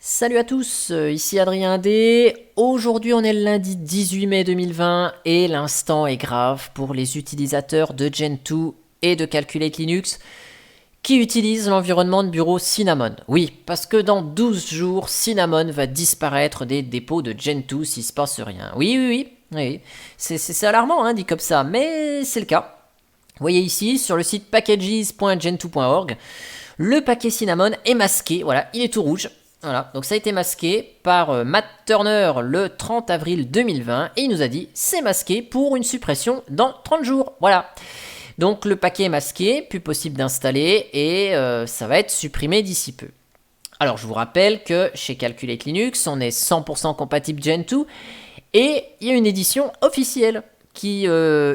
Salut à tous, ici Adrien D. Aujourd'hui on est le lundi 18 mai 2020 et l'instant est grave pour les utilisateurs de Gentoo et de Calculate Linux qui utilisent l'environnement de bureau Cinnamon. Oui, parce que dans 12 jours, Cinnamon va disparaître des dépôts de Gentoo s'il se passe rien. Oui. C'est alarmant hein, dit comme ça, mais c'est le cas. Vous voyez ici sur le site packages.gentoo.org, le paquet Cinnamon est masqué, voilà, il est tout rouge. Voilà, donc ça a été masqué par Matt Turner le 30 avril 2020 et il nous a dit c'est masqué pour une suppression dans 30 jours. Voilà. Donc le paquet est masqué, plus possible d'installer et ça va être supprimé d'ici peu. Alors je vous rappelle que chez Calculate Linux, on est 100% compatible Gentoo et il y a une édition officielle qui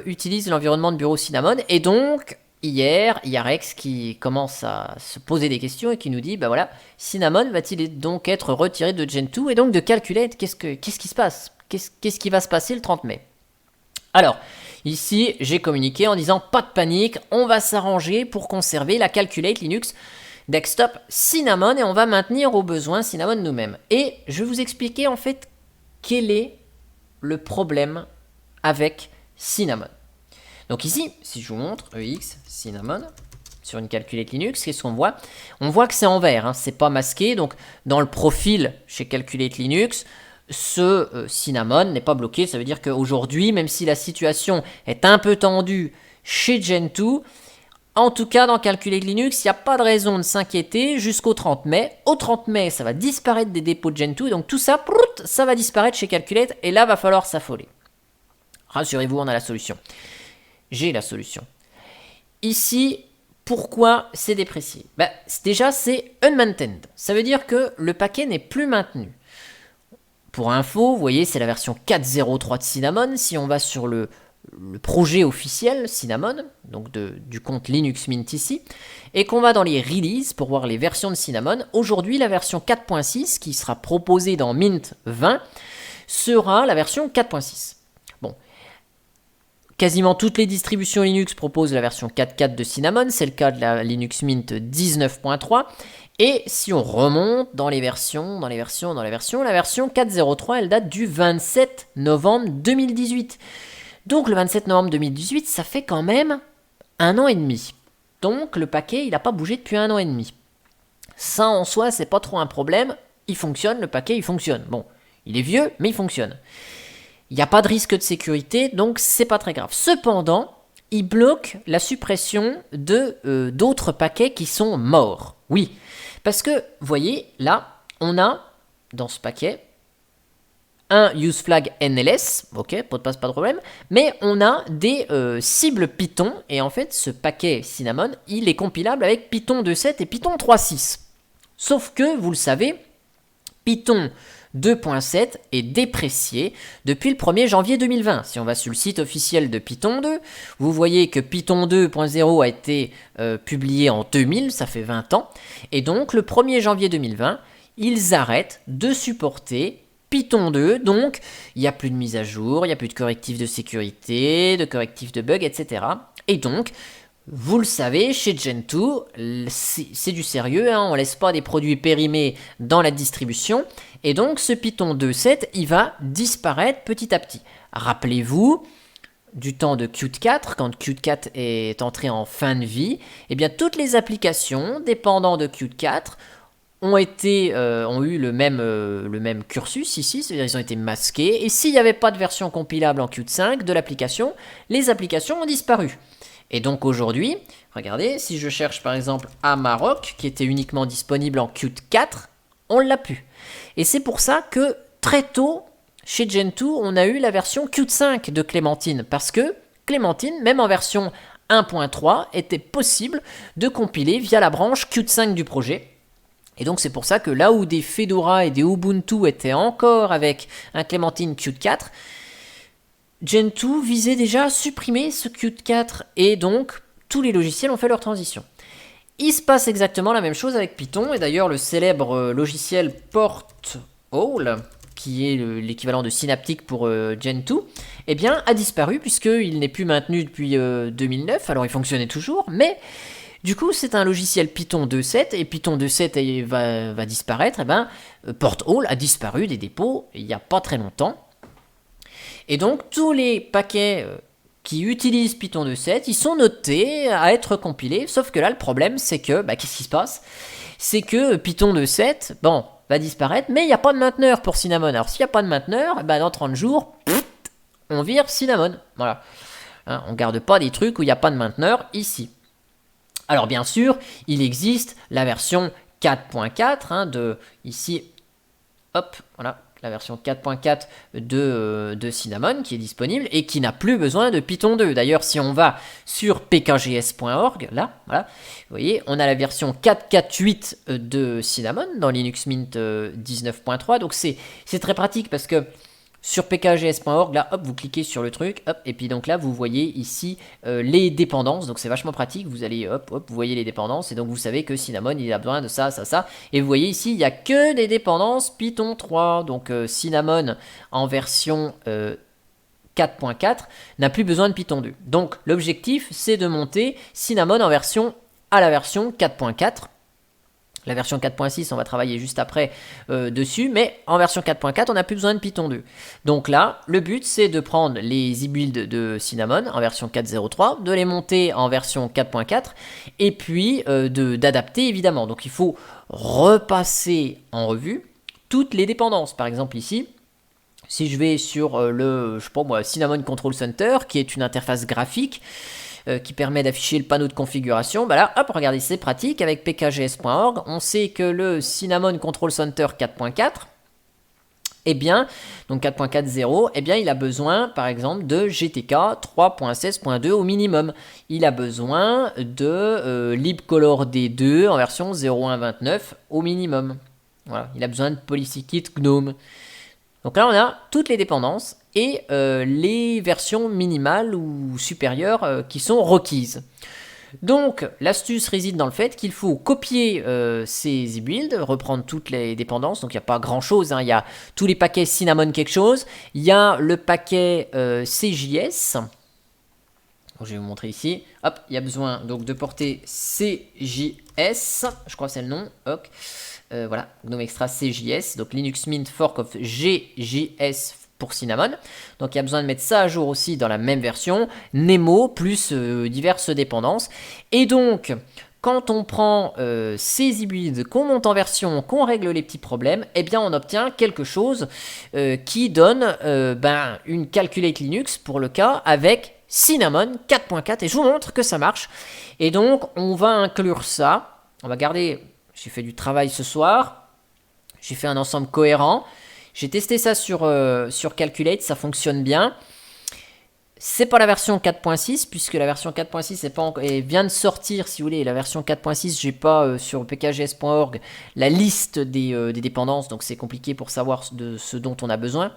utilise l'environnement de bureau Cinnamon et donc hier, il y a Rex qui commence à se poser des questions et qui nous dit, bah voilà, Cinnamon va-t-il donc être retiré de Gentoo et donc de Calculate? Qu'est-ce qui se passe? Qu'est-ce qui va se passer le 30 mai? Alors, ici, j'ai communiqué en disant, pas de panique, on va s'arranger pour conserver la Calculate Linux Desktop Cinnamon et on va maintenir au besoin Cinnamon nous-mêmes. Et je vais vous expliquer en fait quel est le problème avec Cinnamon. Donc ici, si je vous montre EX Cinnamon sur une Calculate Linux, qu'est-ce qu'on voit? On voit que c'est en vert, hein, c'est pas masqué. Donc dans le profil chez Calculate Linux, ce Cinnamon n'est pas bloqué. Ça veut dire qu'aujourd'hui, même si la situation est un peu tendue chez Gentoo, en tout cas dans Calculate Linux, il n'y a pas de raison de s'inquiéter jusqu'au 30 mai. Au 30 mai, ça va disparaître des dépôts de Gentoo. Et donc tout ça, ça va disparaître chez Calculate. Et là, va falloir s'affoler. Rassurez-vous, on a la solution. J'ai la solution. Ici, pourquoi c'est déprécié? Déjà, c'est unmaintained. Ça veut dire que le paquet n'est plus maintenu. Pour info, vous voyez, c'est la version 4.0.3 de Cinnamon. Si on va sur le projet officiel Cinnamon, donc du compte Linux Mint ici, et qu'on va dans les releases pour voir les versions de Cinnamon, aujourd'hui, la version 4.6 qui sera proposée dans Mint 20 sera la version 4.6. Quasiment toutes les distributions Linux proposent la version 4.4 de Cinnamon, c'est le cas de la Linux Mint 19.3. Et si on remonte dans la version 4.0.3, elle date du 27 novembre 2018. Donc le 27 novembre 2018, ça fait quand même 1 an et demi. Donc le paquet, il n'a pas bougé depuis 1 an et demi. Ça en soi, c'est pas trop un problème. Il fonctionne, le paquet, il fonctionne. Bon, il est vieux, mais il fonctionne. Il n'y a pas de risque de sécurité, donc c'est pas très grave. Cependant, il bloque la suppression de d'autres paquets qui sont morts. Oui, parce que, vous voyez, là, on a, dans ce paquet, un useflag NLS, ok, pas de problème, mais on a des cibles Python, et en fait, ce paquet Cinnamon, il est compilable avec Python 2.7 et Python 3.6. Sauf que, vous le savez, Python 2.7 est déprécié depuis le 1er janvier 2020. Si on va sur le site officiel de Python 2, vous voyez que Python 2.0 a été publié en 2000, ça fait 20 ans. Et donc, le 1er janvier 2020, ils arrêtent de supporter Python 2. Donc, il n'y a plus de mise à jour, il n'y a plus de correctifs de sécurité, de correctifs de bugs, etc. Et donc, vous le savez, chez Gentoo, c'est du sérieux, hein, on ne laisse pas des produits périmés dans la distribution, et donc ce Python 2.7, il va disparaître petit à petit. Rappelez-vous du temps de Qt 4, quand Qt 4 est entré en fin de vie, eh bien toutes les applications dépendant de Qt 4 ont eu le même cursus ici, c'est-à-dire ils ont été masqués, et s'il n'y avait pas de version compilable en Qt 5 de l'application, les applications ont disparu. Et donc aujourd'hui, regardez, si je cherche par exemple Amarok, qui était uniquement disponible en Qt 4, on l'a plus. Et c'est pour ça que très tôt, chez Gentoo, on a eu la version Qt 5 de Clémentine, parce que Clémentine, même en version 1.3, était possible de compiler via la branche Qt 5 du projet. Et donc c'est pour ça que là où des Fedora et des Ubuntu étaient encore avec un Clémentine Qt 4, Gentoo visait déjà à supprimer ce Qt 4 et donc tous les logiciels ont fait leur transition. Il se passe exactement la même chose avec Python et d'ailleurs le célèbre logiciel Porthole, qui est l'équivalent de Synaptic pour Gentoo, eh bien a disparu puisqu'il n'est plus maintenu depuis 2009, alors il fonctionnait toujours, mais Du coup, c'est un logiciel Python 2.7 et Python 2.7 va disparaître. Et ben, Porthole a disparu des dépôts il n'y a pas très longtemps. Et donc, tous les paquets qui utilisent Python 2.7, ils sont notés à être compilés. Sauf que là, le problème, c'est que, qu'est-ce qui se passe? C'est que Python 2.7, bon, va disparaître, mais il n'y a pas de mainteneur pour Cinnamon. Alors, s'il n'y a pas de mainteneur, dans 30 jours, on vire Cinnamon. Voilà. Hein, on ne garde pas des trucs où il n'y a pas de mainteneur ici. Alors, bien sûr, il existe la version 4.4 de ici, hop, voilà, la version 4.4 de Cinnamon qui est disponible et qui n'a plus besoin de Python 2. D'ailleurs, si on va sur pkgs.org, là, voilà, vous voyez, on a la version 4.4.8 de Cinnamon dans Linux Mint 19.3. Donc, c'est très pratique parce que sur pkgs.org, là, hop, vous cliquez sur le truc, hop, et puis donc là, vous voyez ici les dépendances, donc c'est vachement pratique, vous allez, hop, vous voyez les dépendances, et donc vous savez que Cinnamon, il a besoin de ça, ça, ça, et vous voyez ici, il n'y a que des dépendances Python 3, donc Cinnamon en version 4.4 n'a plus besoin de Python 2. Donc l'objectif, c'est de monter Cinnamon en version à la version 4.4. La version 4.6, on va travailler juste après dessus, mais en version 4.4, on n'a plus besoin de Python 2. Donc là, le but, c'est de prendre les e-builds de Cinnamon en version 4.0.3, de les monter en version 4.4, et puis d'adapter évidemment. Donc il faut repasser en revue toutes les dépendances. Par exemple ici, si je vais sur Cinnamon Control Center, qui est une interface graphique, qui permet d'afficher le panneau de configuration, là, hop, regardez, c'est pratique, avec pkgs.org, on sait que le Cinnamon Control Center 4.4, donc 4.4.0, il a besoin, par exemple, de GTK 3.16.2 au minimum. Il a besoin de libcolor D2 en version 0.1.29 au minimum. Voilà, il a besoin de PolicyKit GNOME. Donc là, on a toutes les dépendances et les versions minimales ou supérieures qui sont requises. Donc, l'astuce réside dans le fait qu'il faut copier ces e-builds, reprendre toutes les dépendances. Donc, il n'y a pas grand-chose. Il y a tous les paquets Cinnamon quelque chose. Il y a le paquet CJS. Donc, je vais vous montrer ici. Hop, il y a besoin donc de porter CJS. Je crois que c'est le nom. Ok. Voilà, GNOME Extra CJS, donc Linux Mint Fork of GJS pour Cinnamon. Donc il y a besoin de mettre ça à jour aussi dans la même version, Nemo plus diverses dépendances. Et donc, quand on prend ces hybrides, qu'on monte en version, qu'on règle les petits problèmes, on obtient quelque chose qui donne une Calculate Linux pour le cas avec Cinnamon 4.4. Et je vous montre que ça marche. Et donc, on va inclure ça. On va garder... J'ai fait du travail ce soir, j'ai fait un ensemble cohérent, j'ai testé ça sur Calculate, ça fonctionne bien. C'est pas la version 4.6, puisque la version 4.6 vient de sortir, si vous voulez. La version 4.6, j'ai pas sur pkgs.org la liste des dépendances, donc c'est compliqué pour savoir de ce dont on a besoin.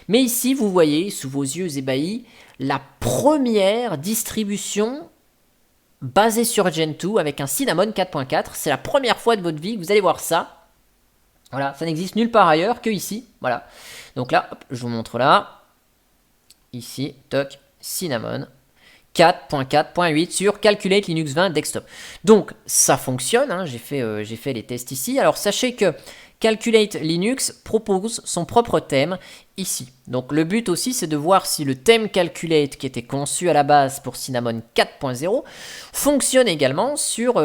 Mais ici, vous voyez, sous vos yeux ébahis, la première distribution basé sur Gentoo avec un Cinnamon 4.4. C'est la première fois de votre vie que vous allez voir ça. Voilà, ça n'existe nulle part ailleurs que ici. Voilà. Donc là, hop, je vous montre là. Ici, toc, Cinnamon 4.4.8 sur Calculate Linux 20 Desktop. Donc ça fonctionne, hein, j'ai fait les tests ici. Alors sachez que Calculate Linux propose son propre thème ici. Donc le but aussi, c'est de voir si le thème Calculate qui était conçu à la base pour Cinnamon 4.0 fonctionne également sur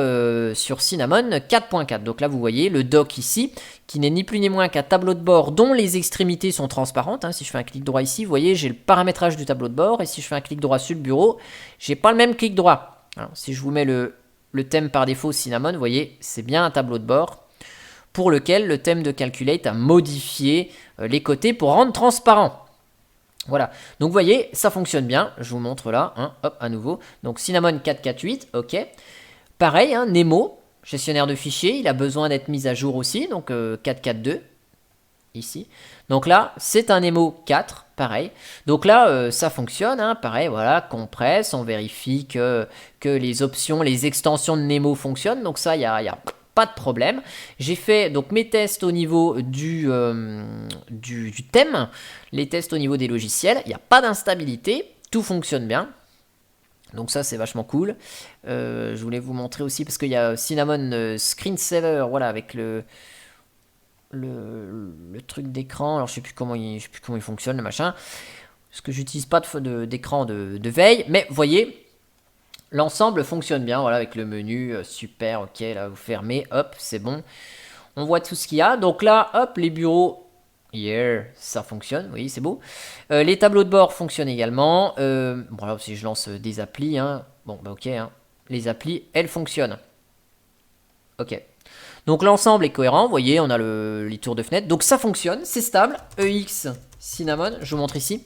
Cinnamon 4.4. Donc là, vous voyez le dock ici, qui n'est ni plus ni moins qu'un tableau de bord dont les extrémités sont transparentes. Hein. Si je fais un clic droit ici, vous voyez, j'ai le paramétrage du tableau de bord. Et si je fais un clic droit sur le bureau, j'ai pas le même clic droit. Alors, si je vous mets le thème par défaut Cinnamon, vous voyez, c'est bien un tableau de bord pour lequel le thème de Calculate a modifié les côtés pour rendre transparent. Voilà, donc vous voyez, ça fonctionne bien, je vous montre là, hein, hop, à nouveau. Donc Cinnamon 4.4.8, ok. Pareil, hein, Nemo, gestionnaire de fichiers, il a besoin d'être mis à jour aussi, donc 4.4.2, ici. Donc là, c'est un Nemo 4, pareil. Donc là, ça fonctionne, hein, pareil, voilà, compresse, on vérifie que les options, les extensions de Nemo fonctionnent, donc ça, il y a pas de problème. J'ai fait donc mes tests au niveau du thème, les tests au niveau des logiciels. Il n'y a pas d'instabilité, tout fonctionne bien. Donc ça c'est vachement cool. Je voulais vous montrer aussi parce qu'il y a Cinnamon Screensaver, voilà, avec le truc d'écran. Alors je sais plus comment il fonctionne le machin. Parce que j'utilise pas d'écran de veille. Mais vous voyez, l'ensemble fonctionne bien. Voilà, avec le menu, super, ok, là vous fermez, hop, c'est bon. On voit tout ce qu'il y a. Donc là, hop, les bureaux, yeah, ça fonctionne, oui, c'est beau. Les tableaux de bord fonctionnent également. Bon, là, si je lance des applis, hein, bon, bah ok, hein, les applis, elles fonctionnent. Ok. Donc l'ensemble est cohérent, vous voyez, on a les tours de fenêtre. Donc ça fonctionne, c'est stable. EX Cinnamon, je vous montre ici.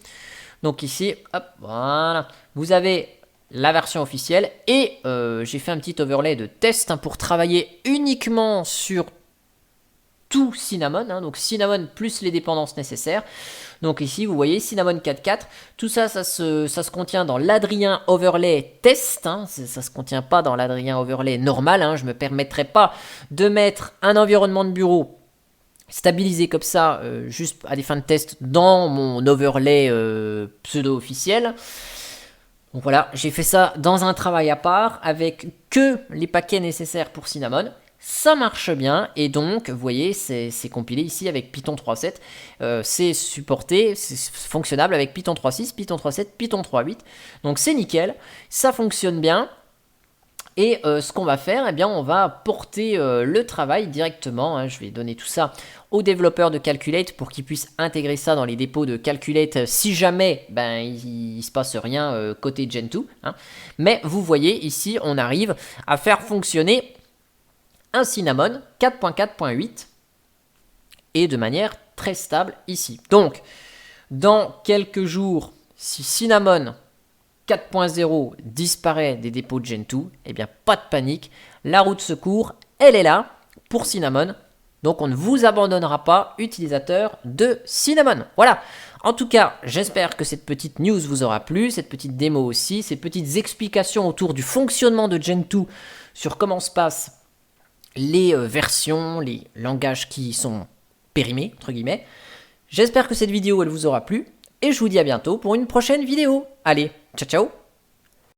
Donc ici, hop, voilà. Vous avez la version officielle. Et j'ai fait un petit overlay de test hein, pour travailler uniquement sur tout Cinnamon. Hein, donc Cinnamon plus les dépendances nécessaires. Donc ici, vous voyez, Cinnamon 4.4. Tout ça, ça se contient dans l'Adrien Overlay Test. Hein, ça ne se contient pas dans l'Adrien Overlay normal. Hein, je ne me permettrai pas de mettre un environnement de bureau stabilisé comme ça, juste à des fins de test, dans mon overlay pseudo-officiel. Donc voilà, j'ai fait ça dans un travail à part, avec que les paquets nécessaires pour Cinnamon. Ça marche bien, et donc, vous voyez, c'est compilé ici avec Python 3.7. C'est supporté, c'est fonctionnable avec Python 3.6, Python 3.7, Python 3.8. Donc c'est nickel, ça fonctionne bien. Et ce qu'on va faire, eh bien, on va porter le travail directement. Hein, je vais donner tout ça aux développeurs de Calculate pour qu'ils puissent intégrer ça dans les dépôts de Calculate si jamais ben, il ne se passe rien côté Gentoo. Hein. Mais vous voyez, ici, on arrive à faire fonctionner un Cinnamon 4.4.8 et de manière très stable ici. Donc, dans quelques jours, si Cinnamon 4.0 disparaît des dépôts de Gentoo, eh bien pas de panique, la roue de secours, elle est là pour Cinnamon. Donc on ne vous abandonnera pas, utilisateur de Cinnamon. Voilà. En tout cas, j'espère que cette petite news vous aura plu, cette petite démo aussi, ces petites explications autour du fonctionnement de Gentoo sur comment se passent les versions, les langages qui sont périmés, entre guillemets. J'espère que cette vidéo, elle vous aura plu. Et je vous dis à bientôt pour une prochaine vidéo. Allez, ciao ciao!